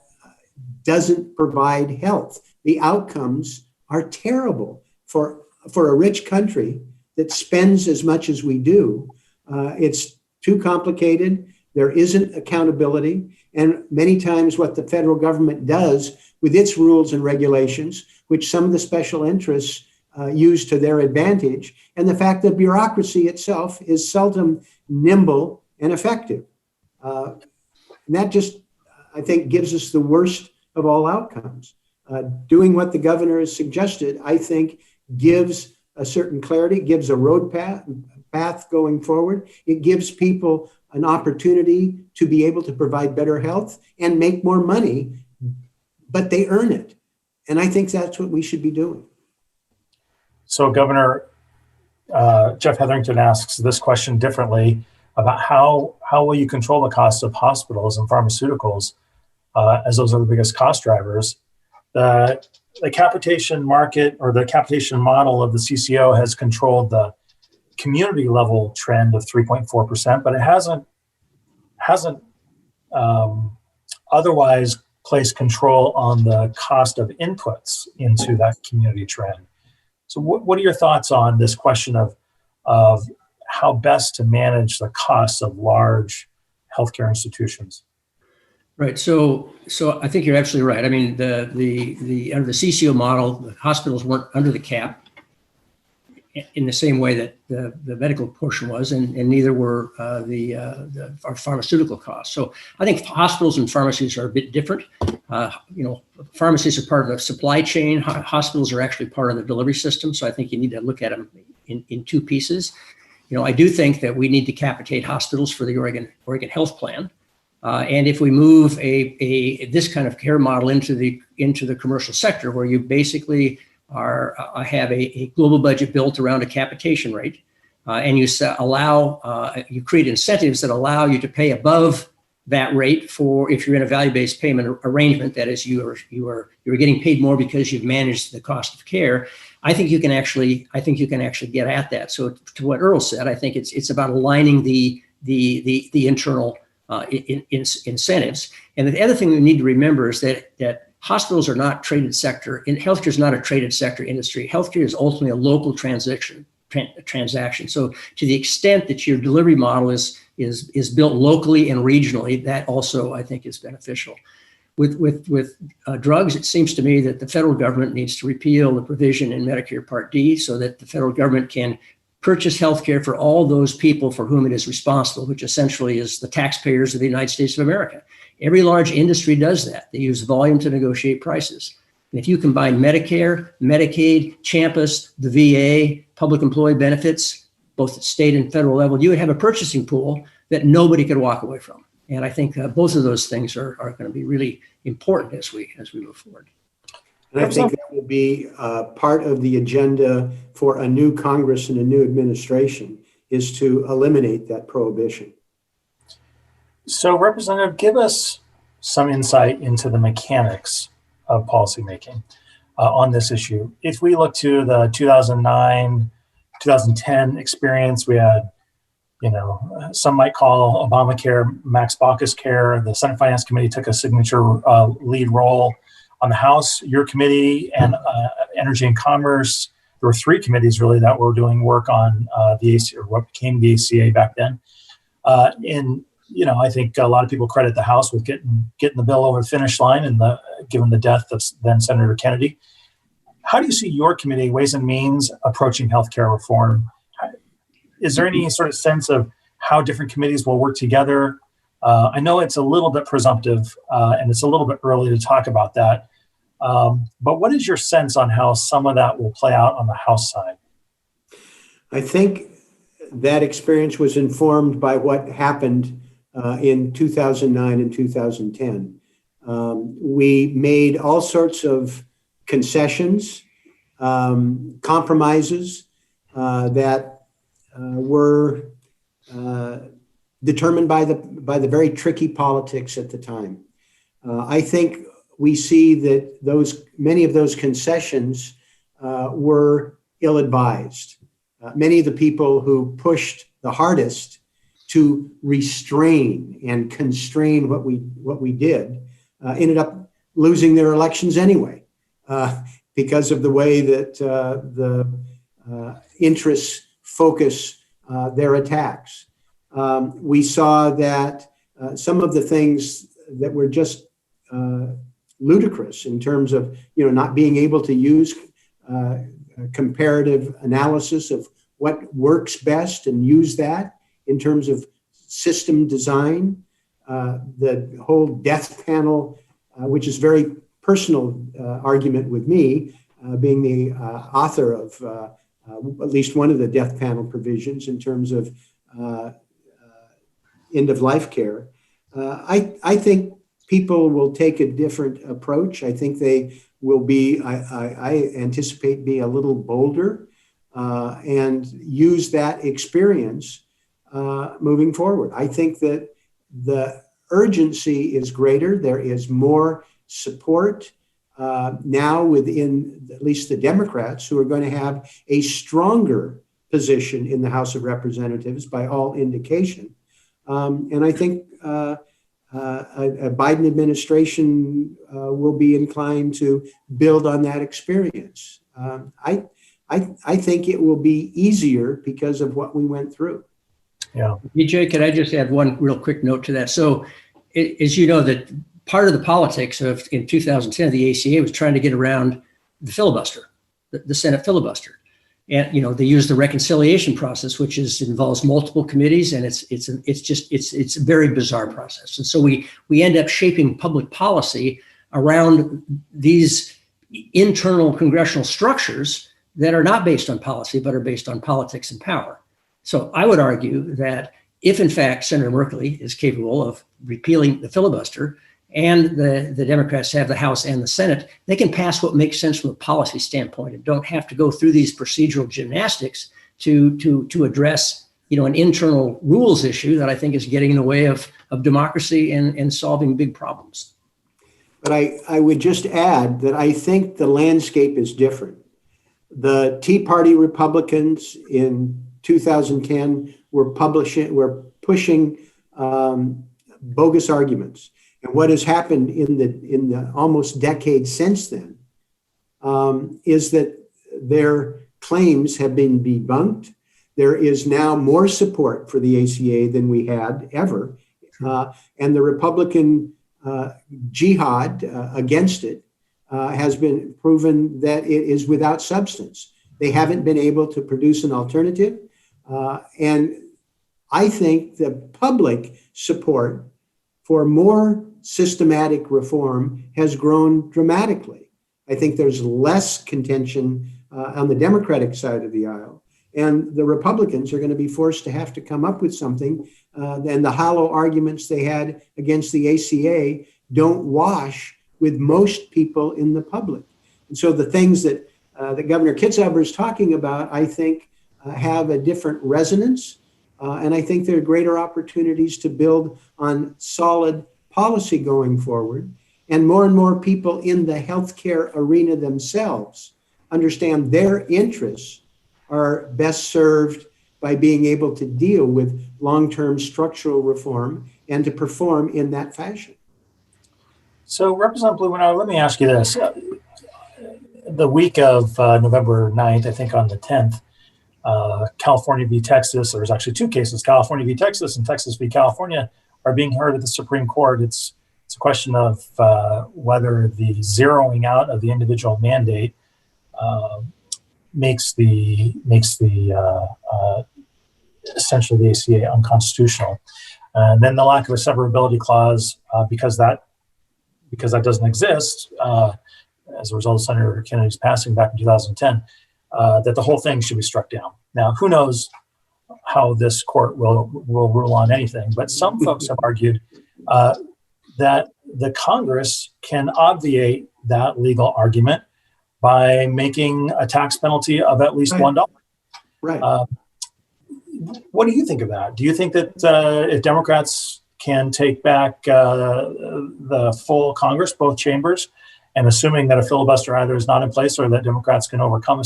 doesn't provide health. The outcomes are terrible for a rich country that spends as much as we do. It's too complicated. There isn't accountability. And many times what the federal government does with its rules and regulations, which some of the special interests use to their advantage, and the fact that bureaucracy itself is seldom nimble and effective. And that just, I think, gives us the worst of all outcomes. Doing what the governor has suggested, I think, gives a certain clarity, gives a road path going forward. It gives people an opportunity to be able to provide better health and make more money, but they earn it. And I think that's what we should be doing. So Governor Jeff Hetherington asks this question differently about how will you control the costs of hospitals and pharmaceuticals, as those are the biggest cost drivers. The capitation market or the capitation model of the CCO has controlled the community level trend of 3.4%, but it hasn't otherwise placed control on the cost of inputs into that community trend. So what are your thoughts on this question of how best to manage the costs of large healthcare institutions? Right. So I think you're absolutely right. I mean, the under the CCO model, the hospitals weren't under the cap in the same way that the medical portion was, and neither were our pharmaceutical costs. So I think hospitals and pharmacies are a bit different. Pharmacies are part of the supply chain. Hospitals are actually part of the delivery system. So I think you need to look at them in two pieces. I do think that we need to capitate hospitals for the Oregon Health Plan. And if we move this kind of care model into the commercial sector, where you basically have a global budget built around a capitation rate, and you create incentives that allow you to pay above that rate for if you're in a value-based payment arrangement, that is, you're getting paid more because you've managed the cost of care. I think you can actually get at that. So to what Earl said, I think it's about aligning the internal incentives. And the other thing we need to remember is that hospitals are not traded sector, and healthcare is not a traded sector industry. Healthcare is ultimately a local transaction. So to the extent that your delivery model is built locally and regionally, that also I think is beneficial. With drugs, it seems to me that the federal government needs to repeal the provision in Medicare Part D so that the federal government can purchase healthcare for all those people for whom it is responsible, which essentially is the taxpayers of the United States of America. Every large industry does that. They use volume to negotiate prices. And if you combine Medicare, Medicaid, Champus, the VA, public employee benefits, both at state and federal level, you would have a purchasing pool that nobody could walk away from. And I think both of those things are going to be really important as we move forward. And I think that will be part of the agenda for a new Congress and a new administration, is to eliminate that prohibition. So, Representative, give us some insight into the mechanics of policymaking on this issue. If we look to the 2009, 2010 experience, we had some might call Obamacare Max Baucus care. The Senate Finance Committee took a signature lead role. On the House, your committee and Energy and Commerce, there were three committees really that were doing work on the ACA, or what became the ACA back then. I think a lot of people credit the House with getting the bill over the finish line, and given the death of then Senator Kennedy. How do you see your committee, Ways and Means, approaching healthcare reform? Is there any sort of sense of how different committees will work together? I know it's a little bit presumptive, and it's a little bit early to talk about that. But what is your sense on how some of that will play out on the House side? I think that experience was informed by what happened in 2009 and 2010. We made all sorts of concessions, compromises that were determined by the very tricky politics at the time. I think we see that many of those concessions were ill-advised. Many of the people who pushed the hardest to restrain and constrain what we did ended up losing their elections anyway, because of the way that the interests focus their attacks. We saw that some of the things that were just ludicrous in terms of not being able to use comparative analysis of what works best and use that in terms of system design. The whole death panel, which is very personal argument with me, being the author of at least one of the death panel provisions in terms of end-of-life care. I think people will take a different approach. I think they will be, I anticipate, be a little bolder and use that experience moving forward. I think that the urgency is greater. There is more support now within at least the Democrats, who are going to have a stronger position in the House of Representatives by all indication. And I think a Biden administration will be inclined to build on that experience. I think it will be easier because of what we went through. Yeah. BJ, could I just add one real quick note to that? So, as you know, that part of the politics of in 2010 the ACA was trying to get around the filibuster, the Senate filibuster. And they use the reconciliation process, which involves multiple committees, and it's a very bizarre process. And so we end up shaping public policy around these internal congressional structures that are not based on policy, but are based on politics and power. So I would argue that if in fact Senator Merkley is capable of repealing the filibuster, and the Democrats have the House and the Senate, they can pass what makes sense from a policy standpoint and don't have to go through these procedural gymnastics to address an internal rules issue that I think is getting in the way of democracy and solving big problems. But I would just add that I think the landscape is different. The Tea Party Republicans in 2010 were pushing bogus arguments. And what has happened in the almost decade since then is that their claims have been debunked. There is now more support for the ACA than we had ever. And the Republican jihad against it has been proven that it is without substance. They haven't been able to produce an alternative. And I think the public support for more systematic reform has grown dramatically. I think there's less contention on the Democratic side of the aisle, and the Republicans are going to be forced to have to come up with something. And the hollow arguments they had against the ACA don't wash with most people in the public. And so the things that Governor Kitzhaber is talking about, I think, have a different resonance. And I think there are greater opportunities to build on solid policy going forward. And more people in the healthcare arena themselves understand their interests are best served by being able to deal with long-term structural reform and to perform in that fashion. So, Representative Blumenauer, let me ask you this. The week of November 9th, I think on the 10th, California v. Texas, there's actually two cases, California v. Texas and Texas v. California, are being heard at the Supreme Court. It's a question of whether the zeroing out of the individual mandate makes the essentially the ACA unconstitutional. And then the lack of a severability clause, because that doesn't exist, as a result of Senator Kennedy's passing back in 2010, that the whole thing should be struck down. Now, who knows how this court will rule on anything, but some folks have argued that the Congress can obviate that legal argument by making a tax penalty of at least $1. Right. What do you think of that? Do you think that if Democrats can take back the full Congress, both chambers, and assuming that a filibuster either is not in place or that Democrats can overcome a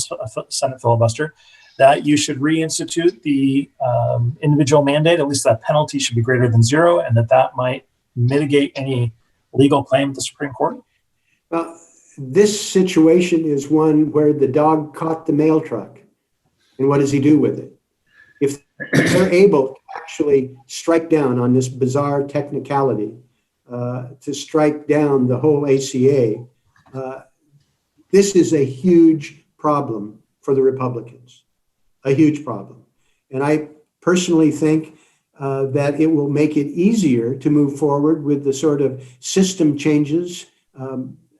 Senate filibuster, that you should reinstitute the individual mandate, at least that penalty should be greater than zero, and that might mitigate any legal claim at the Supreme Court? Well, this situation is one where the dog caught the mail truck. And what does he do with it? If they're able to actually strike down on this bizarre technicality, to strike down the whole ACA, this is a huge problem for the Republicans, a huge problem. And I personally think that it will make it easier to move forward with the sort of system changes,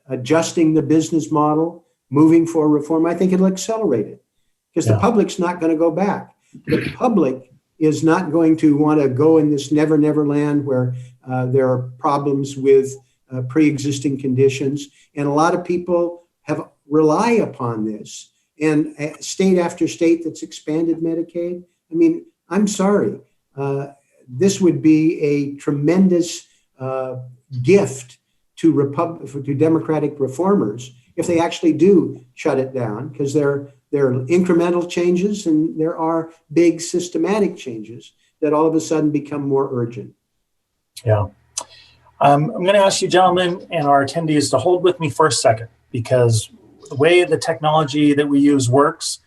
adjusting the business model, moving for reform. I think it'll accelerate it because the public's not going to go back. The public is not going to want to go in this never, never land where there are problems with pre-existing conditions. And a lot of people rely upon this. And state after state that's expanded Medicaid, I mean, I'm sorry. This would be a tremendous gift to Democratic reformers if they actually do shut it down, because there are incremental changes and there are big systematic changes that all of a sudden become more urgent. Yeah. I'm going to ask you, gentlemen, and our attendees to hold with me for a second, because the way the technology that we use works,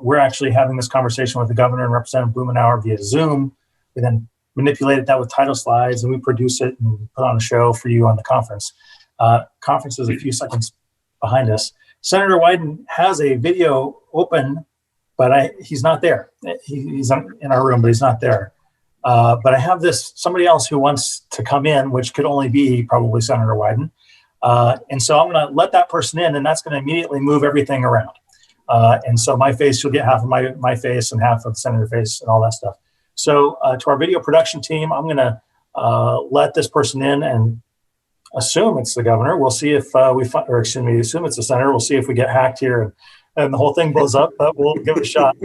we're actually having this conversation with the governor and Representative Blumenauer via Zoom. We then manipulated that with title slides, and we produce it and put on a show for you on the conference. Conference is a few seconds behind us. Senator Wyden has a video open, but he's not there. He's in our room, but he's not there. But I have somebody else who wants to come in, which could only be probably Senator Wyden. And so I'm going to let that person in, and that's going to immediately move everything around. And so my face, you'll get half of my face and half of the senator face and all that stuff. So to our video production team, I'm going to let this person in and assume it's the governor. We'll see if assume it's the senator. We'll see if we get hacked here and the whole thing blows up, but we'll give it a shot.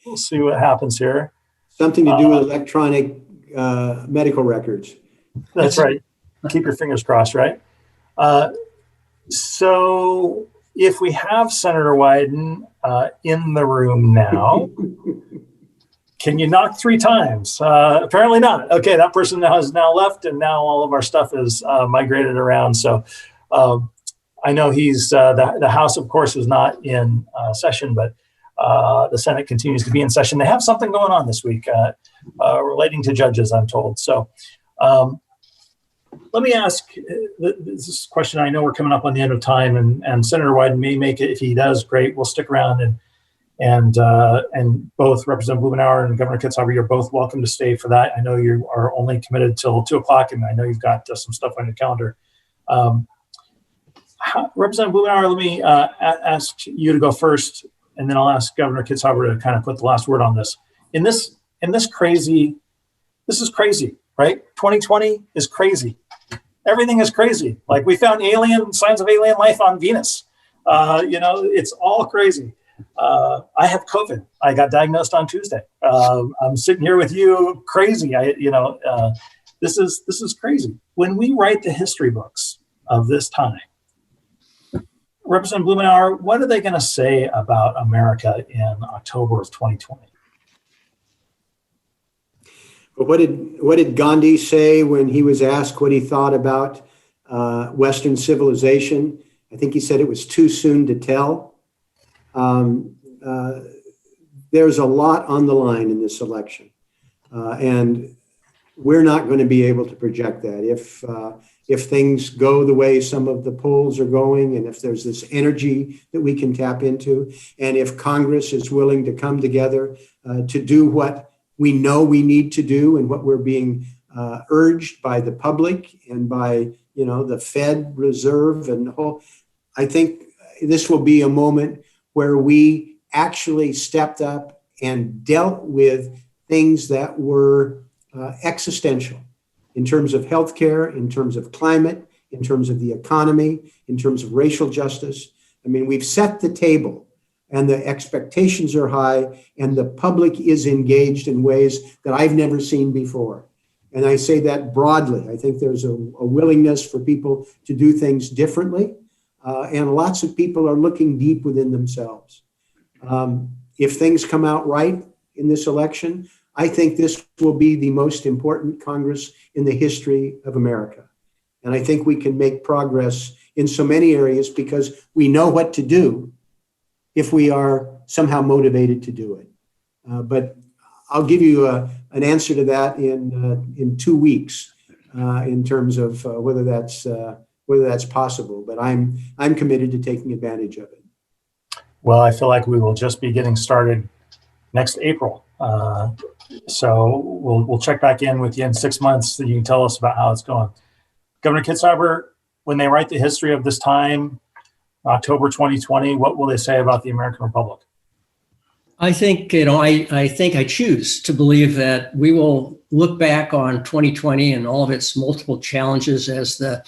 We'll see what happens here. Something to do with electronic medical records. That's right. Keep your fingers crossed, right? So if we have Senator Wyden in the room now, can you knock 3 times? Apparently not. Okay, that person has now left, and now all of our stuff is migrated around. So I know he's the House, of course, is not in session, but the Senate continues to be in session. They have something going on this week relating to judges, I'm told. So let me ask this question. I know we're coming up on the end of time, and Senator Wyden may make it. If he does, great. We'll stick around, and both Representative Blumenauer and Governor Kitzhaber, you're both welcome to stay for that. I know you are only committed till 2:00, and I know you've got some stuff on your calendar. Representative Blumenauer, let me ask you to go first, and then I'll ask Governor Kitzhaber to kind of put the last word on this. This is crazy, right? 2020 is crazy. Everything is crazy. Like, we found signs of alien life on Venus. It's all crazy. I have COVID. I got diagnosed on Tuesday. I'm sitting here with you, crazy. This is crazy. When we write the history books of this time, Representative Blumenauer, what are they going to say about America in October of 2020? But what did Gandhi say when he was asked what he thought about Western civilization? I think he said it was too soon to tell. There's a lot on the line in this election, and we're not going to be able to project that. If things go the way some of the polls are going, and if there's this energy that we can tap into, and if Congress is willing to come together to do what we know we need to do and what we're being urged by the public and by the Fed Reserve and the whole, I think this will be a moment where we actually stepped up and dealt with things that were existential in terms of healthcare, in terms of climate, in terms of the economy, in terms of racial justice. I mean, we've set the table and the expectations are high and the public is engaged in ways that I've never seen before. And I say that broadly. I think there's a willingness for people to do things differently. And lots of people are looking deep within themselves. If things come out right in this election, I think this will be the most important Congress in the history of America. And I think we can make progress in so many areas because we know what to do if we are somehow motivated to do it. But I'll give you an answer to that in 2 weeks in terms of whether that's possible. But I'm committed to taking advantage of it. Well, I feel like we will just be getting started next April. So we'll check back in with you in 6 months so you can tell us about how it's going. Governor Kitzhaber, when they write the history of this time, October 2020, what will they say about the American Republic? I think, I choose to believe that we will look back on 2020 and all of its multiple challenges as the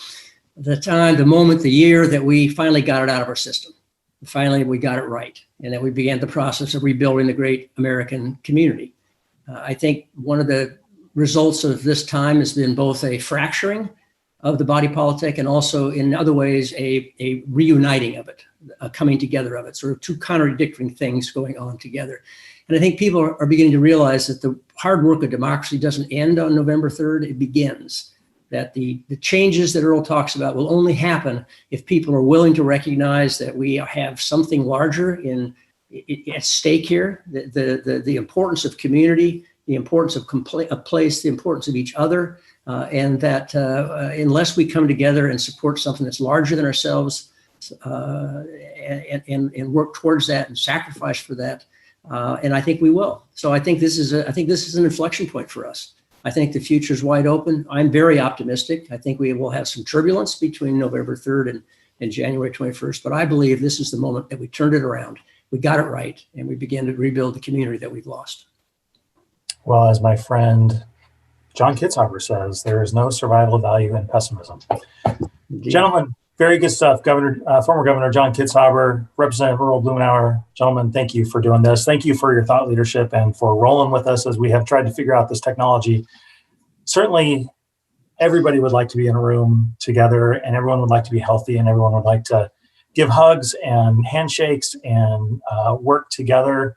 time, the moment, the year that we finally got it out of our system. Finally, we got it right, and that we began the process of rebuilding the great American community. I think one of the results of this time has been both a fracturing of the body politic and also in other ways a reuniting of it, a coming together of it, sort of two contradicting things going on together. And I think people are beginning to realize that the hard work of democracy doesn't end on November 3rd, it begins. That the changes that Earl talks about will only happen if people are willing to recognize that we have something larger at stake here, the importance of community, the importance of a place, the importance of each other, and that unless we come together and support something that's larger than ourselves and work towards that and sacrifice for that, and I think we will. So I think this is an inflection point for us. I think the future is wide open. I'm very optimistic. I think we will have some turbulence between November 3rd and January 21st, but I believe this is the moment that we turned it around. We got it right, and we began to rebuild the community that we've lost. Well, as my friend John Kitzhaber says, there is no survival value in pessimism. Indeed. Gentlemen, very good stuff. Former Governor John Kitzhaber, Representative Earl Blumenauer, gentlemen, thank you for doing this. Thank you for your thought leadership and for rolling with us as we have tried to figure out this technology. Certainly, everybody would like to be in a room together, and everyone would like to be healthy, and everyone would like to give hugs and handshakes and work together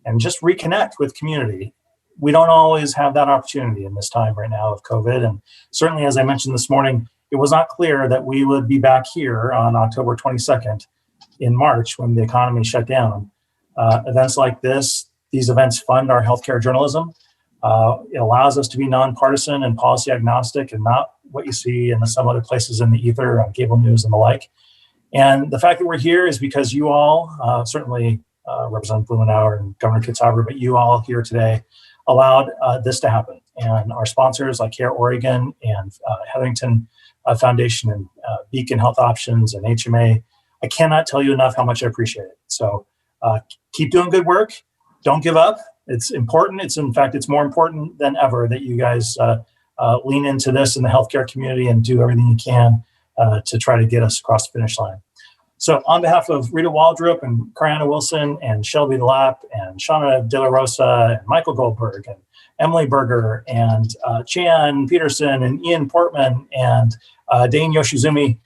and just reconnect with community. We don't always have that opportunity in this time right now of COVID. And certainly, as I mentioned this morning, it was not clear that we would be back here on October 22nd in March when the economy shut down. Events like this, these events fund our healthcare journalism. It allows us to be nonpartisan and policy agnostic and not what you see in some other places in the ether on cable news and the like. And the fact that we're here is because you all, certainly Representative Blumenauer and Governor Kitzhaber, but you all here today allowed this to happen. And our sponsors like Care Oregon and Hetherington Foundation and Beacon Health Options and HMA, I cannot tell you enough how much I appreciate it. So keep doing good work. Don't give up. It's important. It's more important than ever that you guys lean into this in the healthcare community and do everything you can to try to get us across the finish line. So on behalf of Rita Waldrop and Kariana Wilson and Shelby Lapp and Shauna De La Rosa and Michael Goldberg and Emily Berger and Chan Peterson and Ian Portman and Dane Yoshizumi,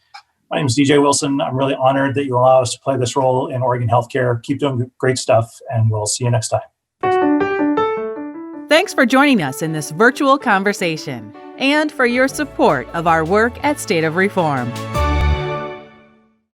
My name is DJ Wilson. I'm really honored that you allow us to play this role in Oregon healthcare. Keep doing great stuff, and we'll see you next time. Thanks for joining us in this virtual conversation and for your support of our work at State of Reform.